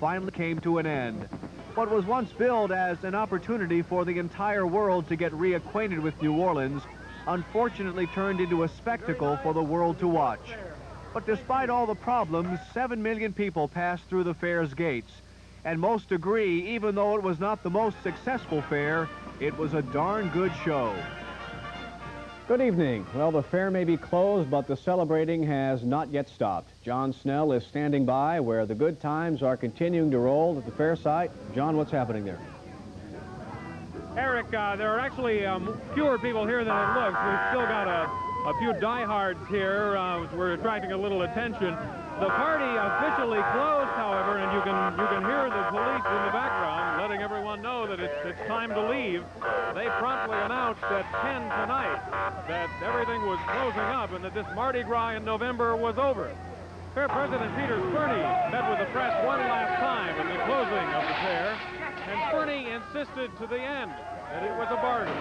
finally came to an end. What was once billed as an opportunity for the entire world to get reacquainted with New Orleans unfortunately turned into a spectacle for the world to watch. But despite all the problems, 7 million people passed through the fair's gates. And most agree, even though it was not the most successful fair, it was a darn good show. Good evening. Well, the fair may be closed, but the celebrating has not yet stopped. John Snell is standing by where the good times are continuing to roll at the fair site. John, what's happening there? Eric, there are actually fewer people here than it looks. We've still got a few diehards here. We're attracting a little attention. The party officially closed, however, and you can hear the police in the background letting everyone know that it's time to leave. They promptly announced at 10 tonight that everything was closing up and that this Mardi Gras in November was over. Fair President Peter Spurney met with the press one last time at the closing of the fair, and Spurney insisted to the end that it was a bargain.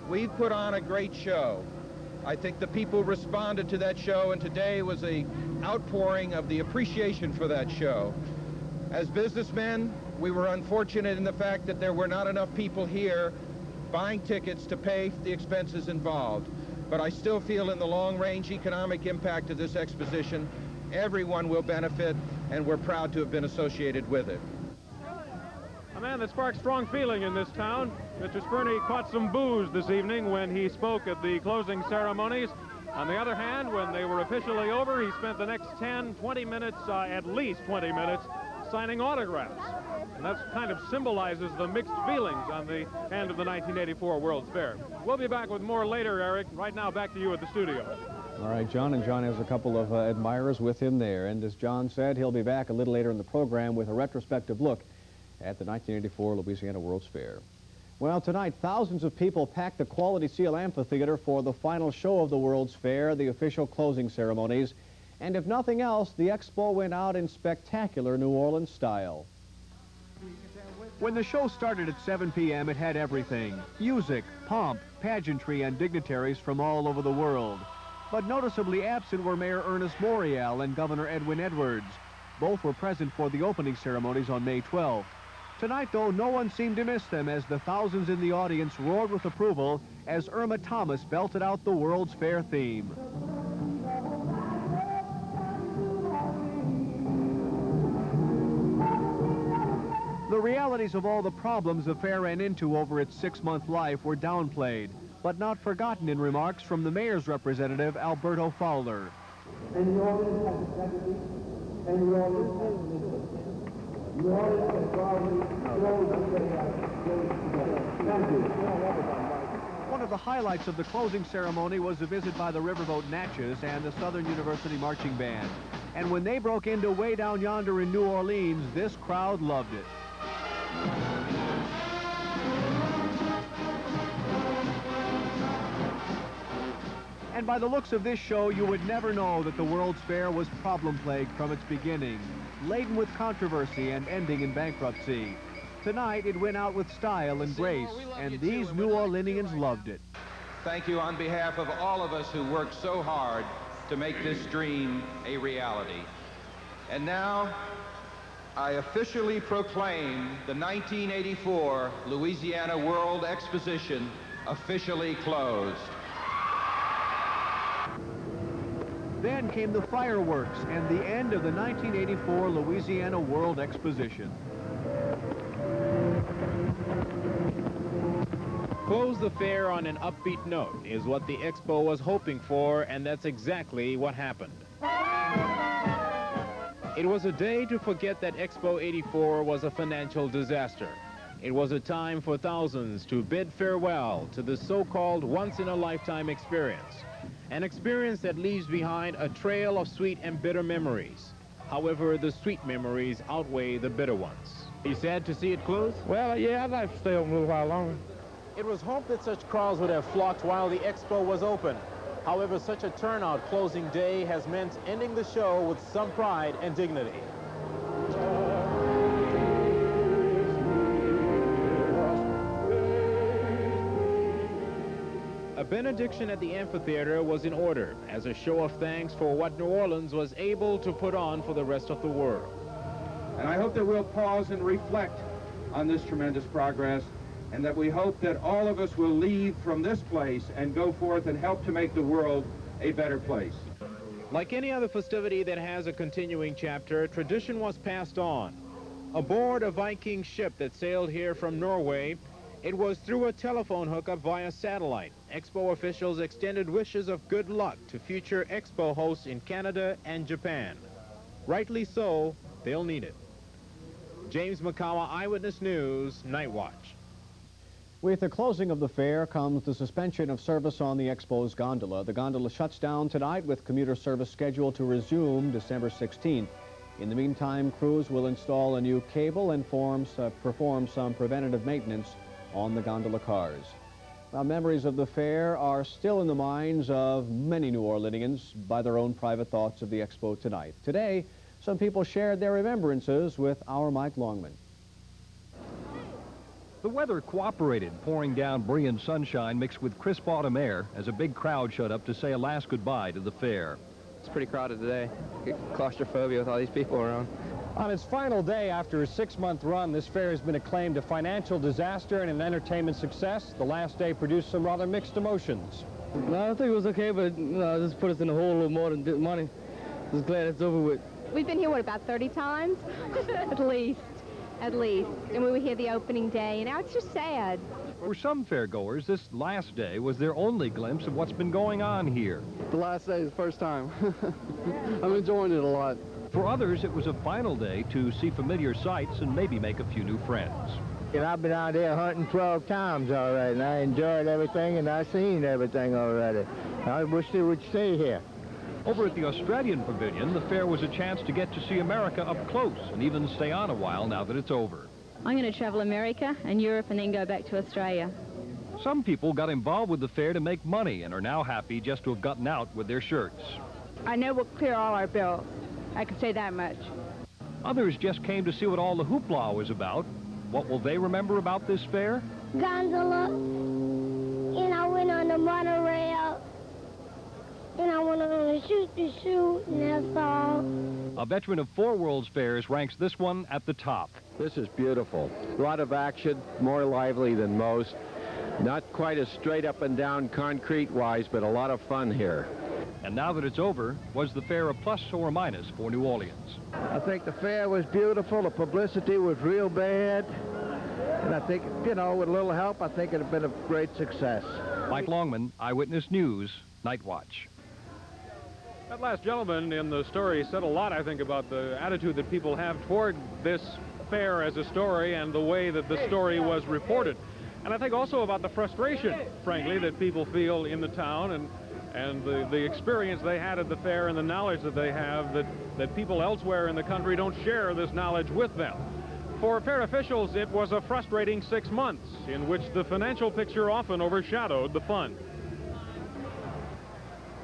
We've put on a great show. I think the people responded to that show, and today was an outpouring of the appreciation for that show. As businessmen, we were unfortunate in the fact that there were not enough people here buying tickets to pay the expenses involved. But I still feel in the long-range economic impact of this exposition, everyone will benefit, and we're proud to have been associated with it. A man that sparked strong feeling in this town. Mr. Spurney caught some booze this evening when he spoke at the closing ceremonies. On the other hand, when they were officially over, he spent the next 10, 20 minutes, at least 20 minutes, signing autographs. And that kind of symbolizes the mixed feelings on the end of the 1984 World's Fair. We'll be back with more later, Eric. Right now, back to you at the studio. All right, John, and John has a couple of admirers with him there. And as John said, he'll be back a little later in the program with a retrospective look at the 1984 Louisiana World's Fair. Well, tonight, thousands of people packed the Quality Seal Amphitheater for the final show of the World's Fair, the official closing ceremonies. And if nothing else, the expo went out in spectacular New Orleans style. When the show started at 7 p.m., it had everything: music, pomp, pageantry, and dignitaries from all over the world. But noticeably absent were Mayor Ernest Morial and Governor Edwin Edwards. Both were present for the opening ceremonies on May 12th. Tonight, though, no one seemed to miss them as the thousands in the audience roared with approval as Irma Thomas belted out the World's Fair theme. The realities of all the problems the fair ran into over its 6-month life were downplayed, but not forgotten in remarks from the mayor's representative, Alberto Fowler. And New Orleans has a tragedy, and New Orleans has a mission. New Orleans has probably closed together. Thank you. One of the highlights of the closing ceremony was a visit by the Riverboat Natchez and the Southern University Marching Band. And when they broke into Way Down Yonder in New Orleans, this crowd loved it. And by the looks of this show, you would never know that the World's Fair was problem-plagued from its beginning, laden with controversy and ending in bankruptcy. Tonight, it went out with style and grace, and these New Orleanians loved it. Thank you on behalf of all of us who worked so hard to make this dream a reality. And now, I officially proclaim the 1984 Louisiana World Exposition officially closed. Then came the fireworks and the end of the 1984 Louisiana World Exposition. Close the fair on an upbeat note is what the Expo was hoping for, and that's exactly what happened. It was a day to forget that Expo 84 was a financial disaster. It was a time for thousands to bid farewell to the so-called once-in-a-lifetime experience. An experience that leaves behind a trail of sweet and bitter memories. However, the sweet memories outweigh the bitter ones. Are you sad to see it close? Well, yeah, I'd like to stay open a little while longer. It was hoped that such crowds would have flocked while the Expo was open. However, such a turnout closing day has meant ending the show with some pride and dignity. A benediction at the amphitheater was in order as a show of thanks for what New Orleans was able to put on for the rest of the world. And I hope that we'll pause and reflect on this tremendous progress, and that we hope that all of us will leave from this place and go forth and help to make the world a better place. Like any other festivity that has a continuing chapter, tradition was passed on. Aboard a Viking ship that sailed here from Norway, it was through a telephone hookup via satellite. Expo officials extended wishes of good luck to future Expo hosts in Canada and Japan. Rightly so, they'll need it. James McCullough, Eyewitness News, Nightwatch. With the closing of the fair comes the suspension of service on the Expo's gondola. The gondola shuts down tonight with commuter service scheduled to resume December 16th. In the meantime, crews will install a new cable and perform some preventative maintenance on the gondola cars. Now, memories of the fair are still in the minds of many New Orleanians by their own private thoughts of the Expo tonight. Today, some people shared their remembrances with our Mike Longman. The weather cooperated, pouring down brilliant sunshine mixed with crisp autumn air as a big crowd showed up to say a last goodbye to the fair. It's pretty crowded today. Claustrophobia with all these people around. On its final day after a 6-month run, this fair has been acclaimed a financial disaster and an entertainment success. The last day produced some rather mixed emotions. No, I think it was okay, but just put us in a hole a little more than money. Just glad it's over with. We've been here, what, about 30 times? At least. And we were here the opening day, and now it's just sad. For some fairgoers, this last day was their only glimpse of what's been going on here. The last day is the first time. I'm enjoying it a lot. For others, it was a final day to see familiar sights and maybe make a few new friends. And I've been out there hunting 12 times already, and I enjoyed everything, and I've seen everything already. I wish they would stay here. Over at the Australian Pavilion, the fair was a chance to get to see America up close and even stay on a while now that it's over. I'm going to travel America and Europe and then go back to Australia. Some people got involved with the fair to make money and are now happy just to have gotten out with their shirts. I know we'll clear all our bills. I can say that much. Others just came to see what all the hoopla was about. What will they remember about this fair? Gondola, and I went on the monorail, and I went on a shoot-to-shoot, and that's all. A veteran of 4 World's Fairs ranks this one at the top. This is beautiful. A lot of action, more lively than most. Not quite as straight up and down concrete-wise, but a lot of fun here. And now that it's over, was the fair a plus or a minus for New Orleans? I think the fair was beautiful. The publicity was real bad. And I think, you know, with a little help, I think it would have been a great success. Mike Longman, Eyewitness News, Nightwatch. That last gentleman in the story said a lot, I think, about the attitude that people have toward this fair as a story and the way that the story was reported. And I think also about the frustration, frankly, that people feel in the town and the experience they had at the fair and the knowledge that they have that people elsewhere in the country don't share this knowledge with them. For fair officials, it was a frustrating 6 months in which the financial picture often overshadowed the fun.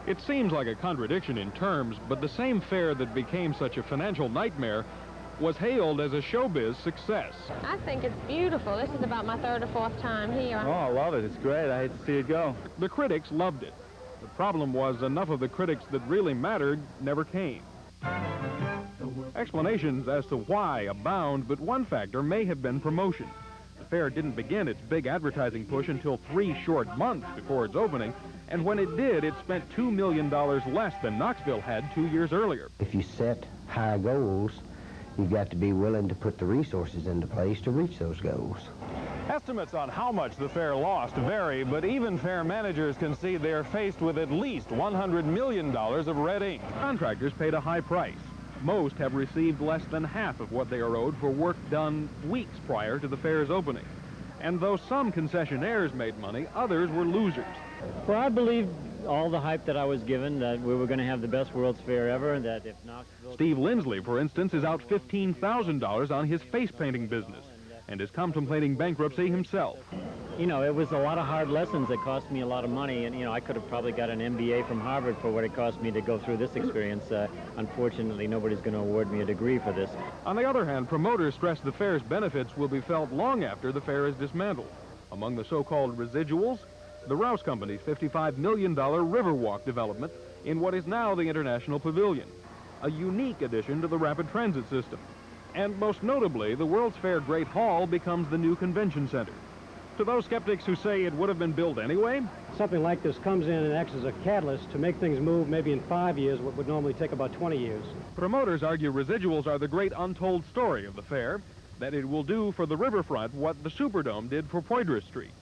It seems like a contradiction in terms, but the same fair that became such a financial nightmare was hailed as a showbiz success. I think it's beautiful. This is about my 3rd or 4th time here. Oh, I love it. It's great. I hate to see it go. The critics loved it. The problem was enough of the critics that really mattered never came. Explanations as to why abound, but one factor may have been promotion. The fair didn't begin its big advertising push until 3 short months before its opening, and when it did, it spent $2 million less than Knoxville had 2 years earlier. If you set high goals, you've got to be willing to put the resources into place to reach those goals. Estimates on how much the fair lost vary, but even fair managers can see they're faced with at least $100 million of red ink. Contractors paid a high price. Most have received less than half of what they are owed for work done weeks prior to the fair's opening. And though some concessionaires made money, others were losers. Well, I believe all the hype that I was given, that we were going to have the best World's Fair ever, and that if Knoxville... Steve Lindsley, for instance, is out $15,000 on his face painting business and is contemplating bankruptcy himself. You know, it was a lot of hard lessons that cost me a lot of money, and, you know, I could have probably got an MBA from Harvard for what it cost me to go through this experience. Unfortunately, nobody's going to award me a degree for this. On the other hand, promoters stress the fair's benefits will be felt long after the fair is dismantled. Among the so-called residuals, the Rouse Company's $55 million Riverwalk development in what is now the International Pavilion, a unique addition to the rapid transit system. And most notably, the World's Fair Great Hall becomes the new convention center. To those skeptics who say it would have been built anyway, Something like this comes in and acts as a catalyst to make things move maybe in 5 years, what would normally take about 20 years. promoters argue residuals are the great untold story of the fair, that it will do for the riverfront what the Superdome did for Poydras Street.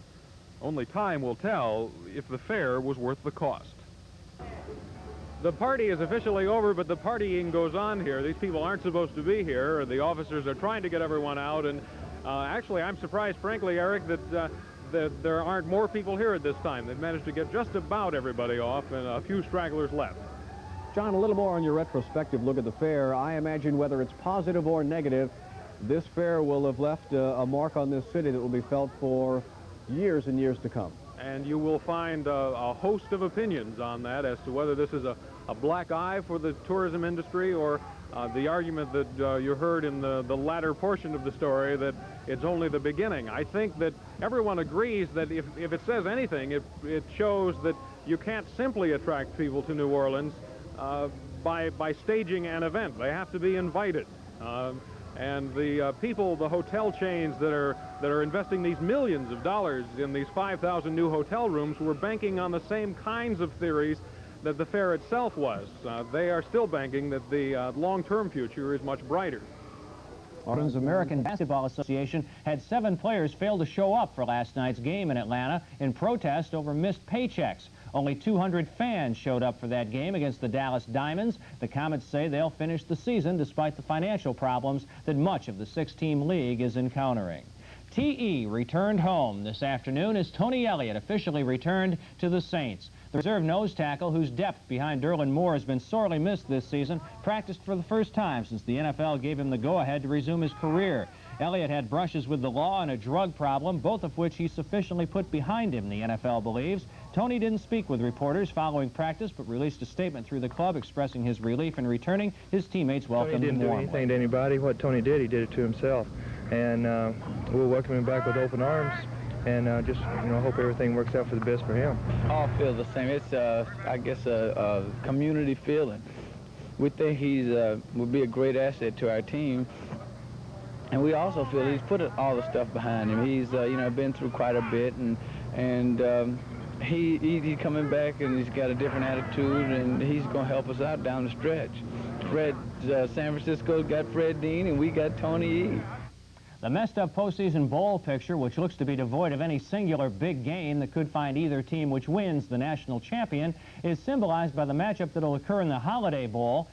Only time will tell if the fair was worth the cost. The party is officially over, but the partying goes on here. These people aren't supposed to be here. The officers are trying to get everyone out, and actually, I'm surprised, frankly, Eric, that there aren't more people here at this time. They've managed to get just about everybody off, and a few stragglers left. John, a little more on your retrospective look at the fair. I imagine whether it's positive or negative, this fair will have left a mark on this city that will be felt for years and years to come. And you will find a host of opinions on that as to whether this is a black eye for the tourism industry, or the argument that you heard in the latter portion of the story that it's only the beginning. I think that everyone agrees that if it says anything, it shows that you can't simply attract people to New Orleans by staging an event. They have to be invited. And the people, the hotel chains that are investing these millions of dollars in these 5,000 new hotel rooms were banking on the same kinds of theories that the fair itself was. They are still banking that the long-term future is much brighter. Orleans American Basketball Association had 7 players fail to show up for last night's game in Atlanta in protest over missed paychecks. Only 200 fans showed up for that game against the Dallas Diamonds. The Comets say they'll finish the season despite the financial problems that much of the 6-team league is encountering. T.E. returned home this afternoon as Tony Elliott officially returned to the Saints. The reserve nose tackle, whose depth behind Derlin Moore has been sorely missed this season, practiced for the first time since the NFL gave him the go-ahead to resume his career. Elliott had brushes with the law and a drug problem, both of which he sufficiently put behind him, the NFL believes. Tony didn't speak with reporters following practice, but released a statement through the club expressing his relief in returning. His teammates welcomed him warmly. Tony didn't do anything to anybody. What Tony did, he did it to himself. And we'll welcome him back with open arms. And just, hope everything works out for the best for him. All feel the same. It's, I guess, a community feeling. We think he's will be a great asset to our team. And we also feel he's put all the stuff behind him. He's, been through quite a bit, and he's coming back, and he's got a different attitude, and he's going to help us out down the stretch. San Francisco's got Fred Dean, and we got Tony E. The messed-up postseason bowl picture, which looks to be devoid of any singular big game that could find either team which wins the national champion, is symbolized by the matchup that will occur in the Holiday Bowl.